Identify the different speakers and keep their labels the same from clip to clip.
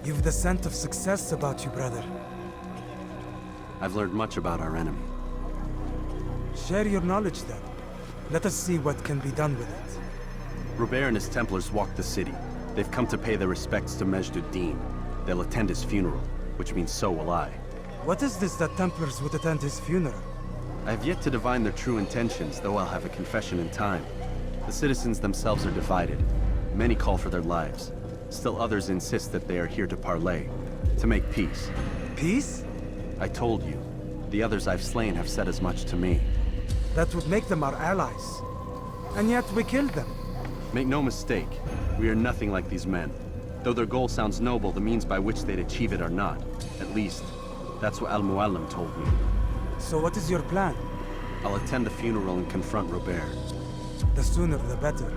Speaker 1: You've the scent of success about you, brother.
Speaker 2: I've learned much about our enemy.
Speaker 1: Share your knowledge then. Let us see what can be done with it.
Speaker 2: Robert and his Templars walked the city. They've come to pay their respects to Majd-ud-Din. They'll attend his funeral, which means so will I.
Speaker 1: What is this that Templars would attend his funeral?
Speaker 2: I have yet to divine their true intentions, though I'll have a confession in time. The citizens themselves are divided. Many call for their lives. Still others insist that they are here to parley, to make peace.
Speaker 1: Peace?
Speaker 2: I told you. The others I've slain have said as much to me.
Speaker 1: That would make them our allies. And yet we killed them.
Speaker 2: Make no mistake, we are nothing like these men. Though their goal sounds noble, the means by which they'd achieve it are not. At least, that's what Al-Muallim told me.
Speaker 1: So what is your plan?
Speaker 2: I'll attend the funeral and confront Robert.
Speaker 1: The sooner the better.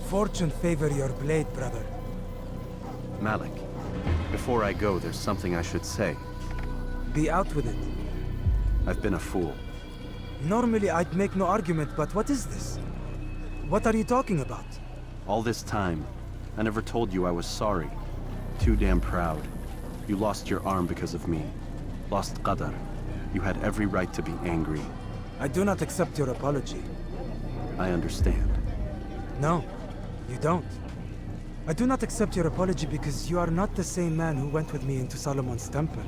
Speaker 1: Fortune favor your blade, brother.
Speaker 2: Malik, before I go, there's something I should say.
Speaker 1: Be out with it.
Speaker 2: I've been a fool.
Speaker 1: Normally I'd make no argument, but what is this? What are you talking about?
Speaker 2: All this time, I never told you I was sorry. Too damn proud. You lost your arm because of me. Lost Qadar. You had every right to be angry.
Speaker 1: I do not accept your apology.
Speaker 2: I understand.
Speaker 1: No, you don't. I do not accept your apology because you are not the same man who went with me into Solomon's temple.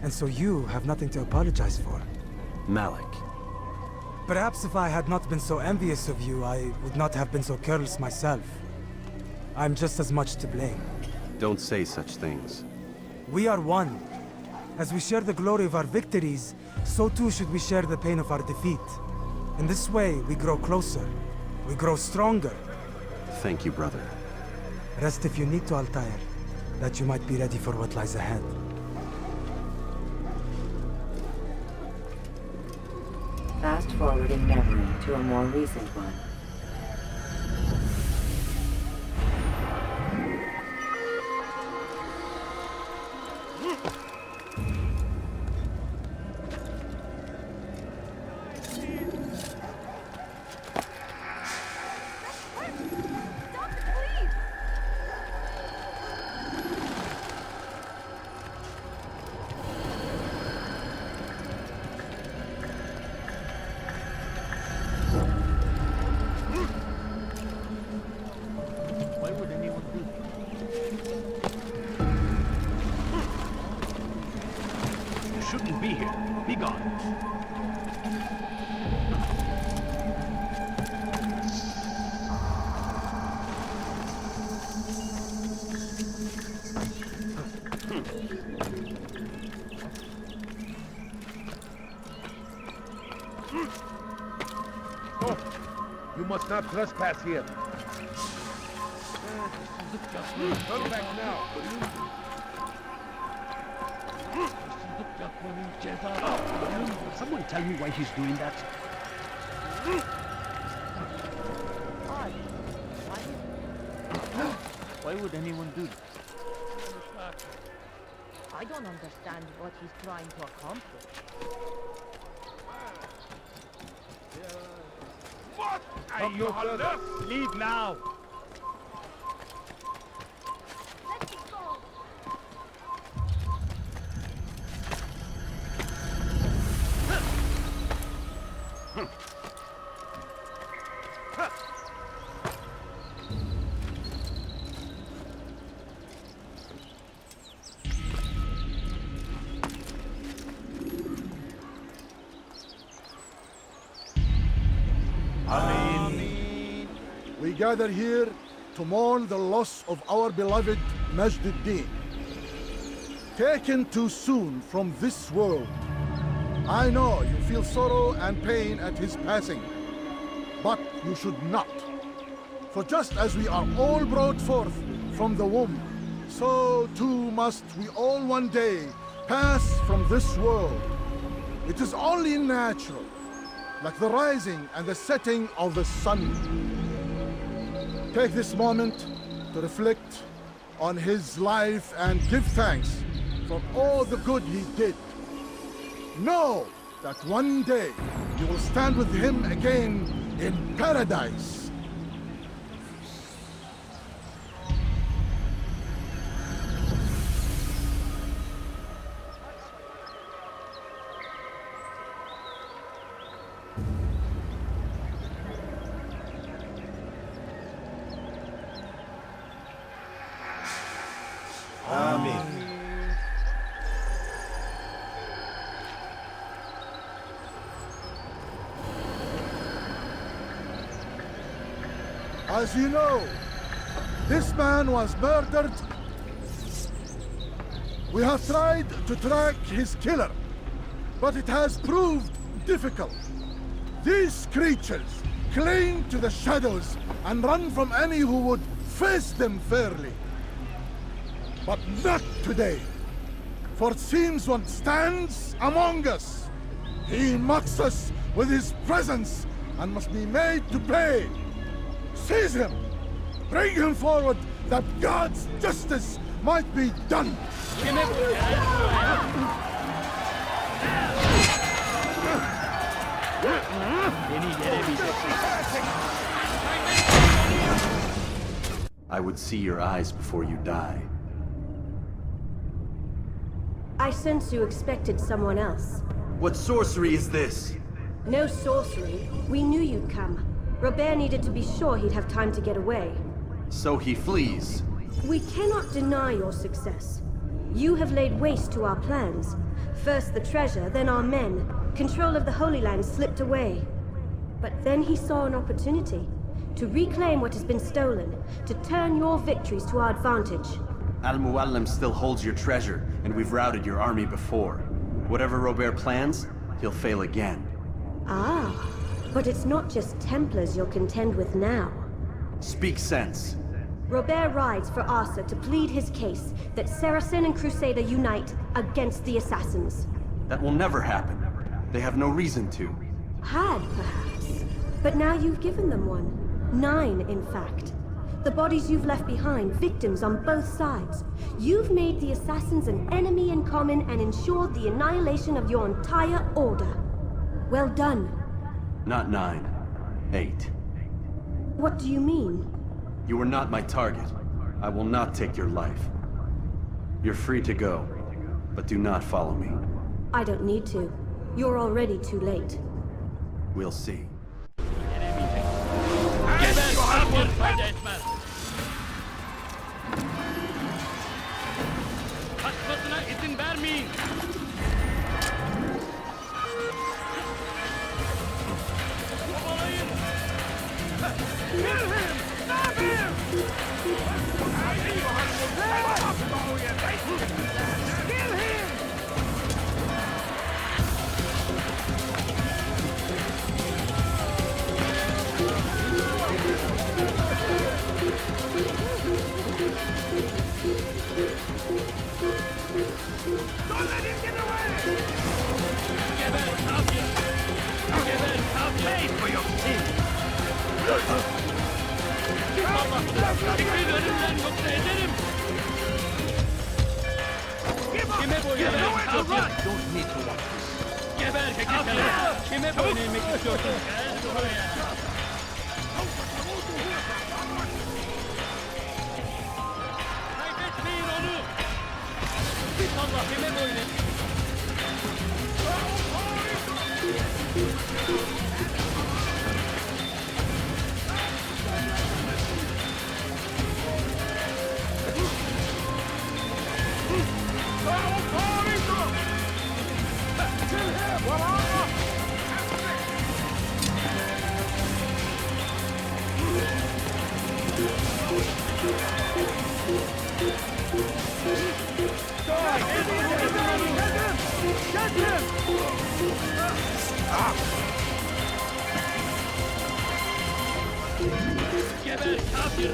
Speaker 1: And so you have nothing to apologize for.
Speaker 2: Malik.
Speaker 1: Perhaps if I had not been so envious of you, I would not have been so careless myself. I'm just as much to blame.
Speaker 2: Don't say such things.
Speaker 1: We are one. As we share the glory of our victories, so too should we share the pain of our defeat. In this way, we grow closer. We grow stronger.
Speaker 2: Thank you, brother.
Speaker 1: Rest if you need to, Altair, that you might be ready for what lies ahead.
Speaker 3: Fast-forwarding memory to a more recent one.
Speaker 4: Shouldn't be here. Be gone.
Speaker 5: Oh, you must not trespass here. Come back now.
Speaker 4: Someone tell me why he's doing that? Why would anyone do that?
Speaker 6: I don't understand what he's trying to accomplish.
Speaker 5: What?
Speaker 4: Leave now!
Speaker 6: Let me go!
Speaker 5: We gather here to mourn the loss of our beloved Majd-ud-Din. Taken too soon from this world. I know you feel sorrow and pain at his passing, but you should not. For just as we are all brought forth from the womb, so too must we all one day pass from this world. It is only natural, like the rising and the setting of the sun. Take this moment to reflect on his life and give thanks for all the good he did. Know that one day you will stand with him again in paradise. As you know, this man was murdered. We have tried to track his killer, but it has proved difficult. These creatures cling to the shadows and run from any who would face them fairly. But not today, for it seems one stands among us. He mocks us with his presence and must be made to pay. Seize him! Bring him forward that God's justice might be done!
Speaker 2: I would see your eyes before you die.
Speaker 7: I sense you expected someone else.
Speaker 2: What sorcery is this?
Speaker 7: No sorcery. We knew you'd come. Robert needed to be sure he'd have time to get away.
Speaker 2: So he flees.
Speaker 7: We cannot deny your success. You have laid waste to our plans. First the treasure, then our men. Control of the Holy Land slipped away. But then he saw an opportunity to reclaim what has been stolen, to turn your victories to our advantage.
Speaker 2: Al-Muallim still holds your treasure, and we've routed your army before. Whatever Robert plans, he'll fail again.
Speaker 7: Ah, but it's not just Templars you'll contend with now.
Speaker 2: Speak sense.
Speaker 7: Robert rides for Arsa to plead his case that Saracen and Crusader unite against the Assassins.
Speaker 2: That will never happen. They have no reason to.
Speaker 7: Had, perhaps. But now you've given them one. 9, in fact. The bodies you've left behind, victims on both sides. You've made the Assassins an enemy in common and ensured the annihilation of your entire order. Well done.
Speaker 2: Not 9. 8.
Speaker 7: What do you mean?
Speaker 2: You are not my target. I will not take your life. You're free to go, but do not follow me.
Speaker 7: I don't need to. You're already too late.
Speaker 2: We'll see.
Speaker 4: Kaçmasına izin vermeyin. Kovalayın. Kill him! Stop him! Kill him! Don't let him get away! Geber kafir! Geber kafir! Pay for your sin! Fikrin önünden yoksa ederim! Kime boyun eğmek istiyorsun? Geber kafir! Kime boyun eğmek istiyorsun? Gel buraya! Kaybetmeyin onu! Allah kime boyun eğmek? Geber kafir!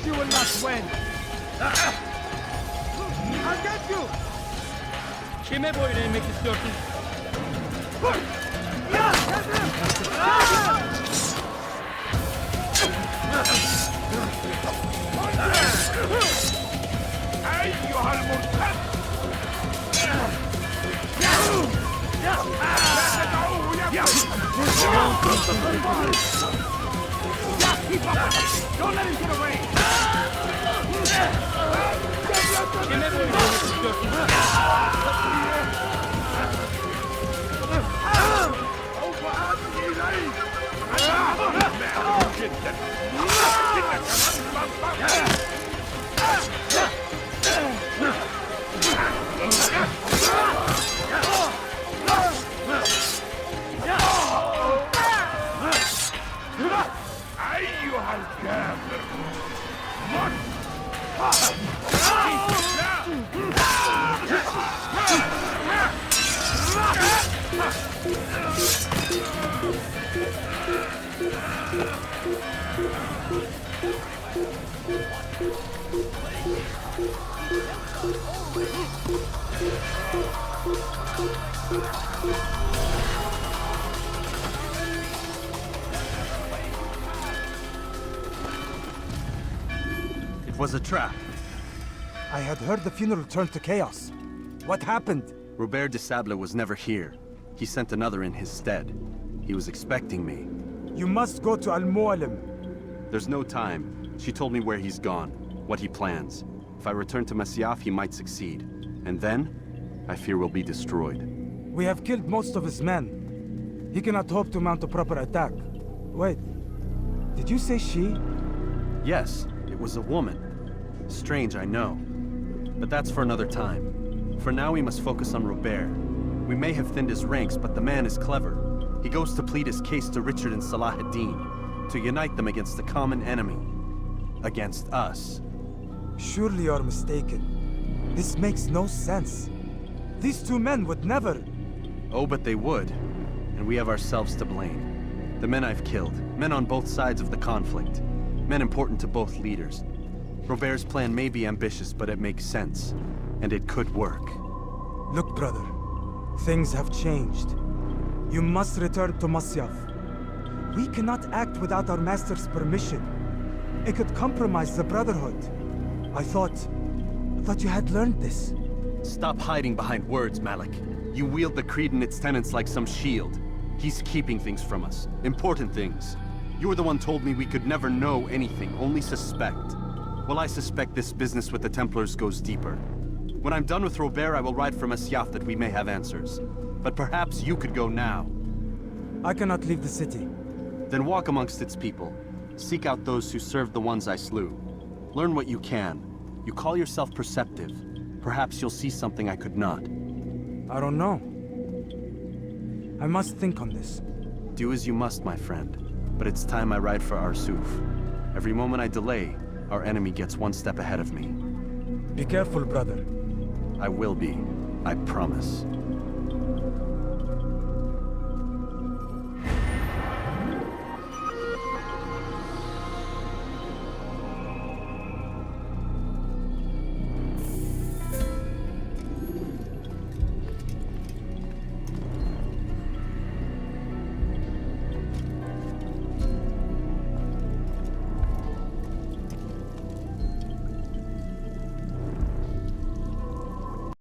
Speaker 8: You will not win. I'll get you.
Speaker 4: Kime boyun eğmek istiyorsun?
Speaker 8: Don't let him get away! أيها الكافر
Speaker 2: It was a trap.
Speaker 1: I had heard the funeral turned to chaos. What happened?
Speaker 2: Robert de Sable was never here. He sent another in his stead. He was expecting me.
Speaker 1: You must go to Al-Mualim.
Speaker 2: There's no time. She told me where he's gone, what he plans. If I return to Masyaf, he might succeed. And then, I fear we'll be destroyed.
Speaker 1: We have killed most of his men. He cannot hope to mount a proper attack. Wait, did you say she?
Speaker 2: Yes, it was a woman. Strange, I know. But that's for another time. For now, we must focus on Robert. We may have thinned his ranks, but the man is clever. He goes to plead his case to Richard and Salah ad-Din, to unite them against the common enemy. Against us.
Speaker 1: Surely you're mistaken. This makes no sense. These two men would never...
Speaker 2: Oh, but they would. And we have ourselves to blame. The men I've killed, men on both sides of the conflict. Men important to both leaders. Robert's plan may be ambitious, but it makes sense. And it could work.
Speaker 1: Look, brother. Things have changed. You must return to Masyaf. We cannot act without our master's permission. It could compromise the Brotherhood. I thought you had learned this.
Speaker 2: Stop hiding behind words, Malik. You wield the creed and its tenets like some shield. He's keeping things from us. Important things. You were the one told me we could never know anything, only suspect. Well, I suspect this business with the Templars goes deeper. When I'm done with Robert, I will ride for Masyaf that we may have answers. But perhaps you could go now.
Speaker 1: I cannot leave the city.
Speaker 2: Then walk amongst its people. Seek out those who served the ones I slew. Learn what you can. You call yourself perceptive. Perhaps you'll see something I could not.
Speaker 1: I don't know. I must think on this.
Speaker 2: Do as you must, my friend. But it's time I ride for Arsuf. Every moment I delay, our enemy gets one step ahead of me.
Speaker 1: Be careful, brother.
Speaker 2: I will be. I promise.